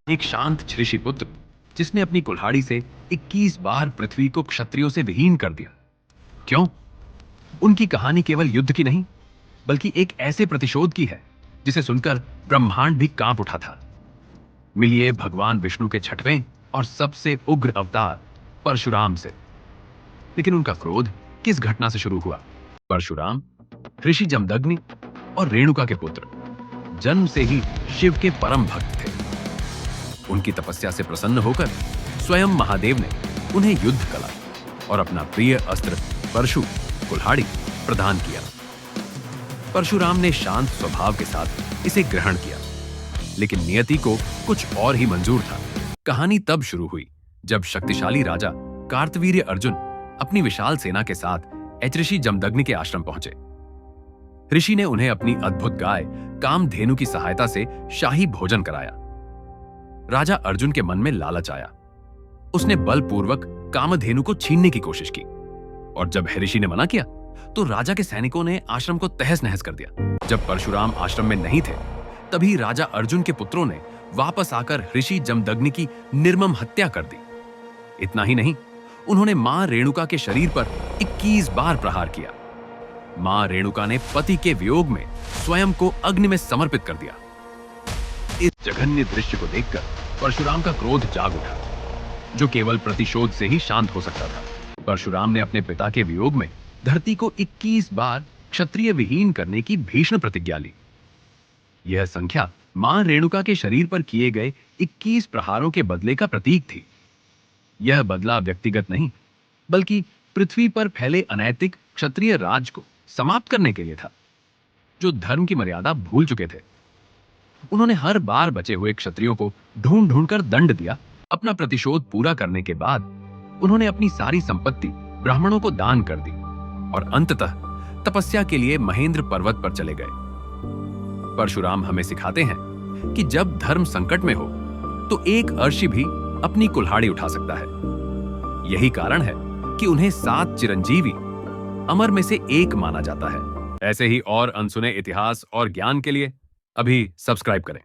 एक शांत ऋषिपुत्र जिसने अपनी कुल्हाड़ी से 21 बार पृथ्वी को क्षत्रियों से विहीन कर दिया। क्यों? उनकी कहानी केवल युद्ध की नहीं, बल्कि एक ऐसे प्रतिशोध की है जिसे सुनकर ब्रह्मांड भी कांप उठा था। मिलिए भगवान विष्णु के छठवें और सबसे उग्र अवतार परशुराम से। लेकिन उनका क्रोध किस घटना से शुरू हुआ? परशुराम ऋषि जमदग्नि और रेणुका के पुत्र, जन्म से ही शिव के परम भक्त थे। उनकी तपस्या से प्रसन्न होकर स्वयं महादेव ने उन्हें युद्ध कला और अपना प्रिय अस्त्र परशु कुल्हाड़ी प्रदान किया। परशुराम ने शांत स्वभाव के साथ इसे ग्रहण किया, लेकिन नियति को कुछ और ही मंजूर था। कहानी तब शुरू हुई जब शक्तिशाली राजा कार्तवीर्य अर्जुन अपनी विशाल सेना के साथ ऋषि जमदग्नि के आश्रम पहुंचे। ऋषि ने उन्हें अपनी अद्भुत गाय कामधेनु की सहायता से शाही भोजन कराया। राजा अर्जुन के मन में लालच आया। उसने बलपूर्वक कामधेनु को छीनने की कोशिश की, और जब ऋषि ने मना किया तो राजा के सैनिकों ने आश्रम को तहस नहस कर दिया। जब परशुराम आश्रम में नहीं थे, तभी राजा अर्जुन के पुत्रों ने वापस आकर ऋषि जमदग्नि की निर्मम हत्या कर दी। इतना ही नहीं, उन्होंने मां रेणुका के शरीर पर 21 बार प्रहार किया। मां रेणुका ने पति के वियोग में स्वयं को अग्नि में समर्पित कर दिया। इस जघन्य दृश्य को देखकर परशुराम का क्रोध जाग उठा, जो केवल प्रतिशोध से ही शांत हो सकता था। परशुराम ने अपने पिता के वियोग में धरती को 21 बार क्षत्रिय विहीन करने की भीषण प्रतिज्ञा ली। यह संख्या मां रेणुका के शरीर पर किए गए 21 प्रहारों के बदले का प्रतीक थी। यह बदला व्यक्तिगत नहीं, बल्कि पृथ्वी पर फैले अनैतिक क्षत्रिय राज को समाप्त करने के लिए था, जो धर्म की मर्यादा भूल चुके थे। उन्होंने हर बार बचे हुए क्षत्रियों को ढूंढ ढूंढ कर दंड दिया। अपना प्रतिशोध पूरा करने के बाद उन्होंने अपनी सारी संपत्ति ब्राह्मणों को दान कर दी और अंततः तपस्या के लिए महेंद्र पर्वत पर चले गए। परशुराम हमें सिखाते हैं कि जब धर्म संकट में हो तो एक अर्षि भी अपनी कुल्हाड़ी उठा सकता है। यही कारण है कि उन्हें 7 चिरंजीवी अमर में से एक माना जाता है। ऐसे ही और अनसुने इतिहास और ज्ञान के लिए अभी सब्सक्राइब करें।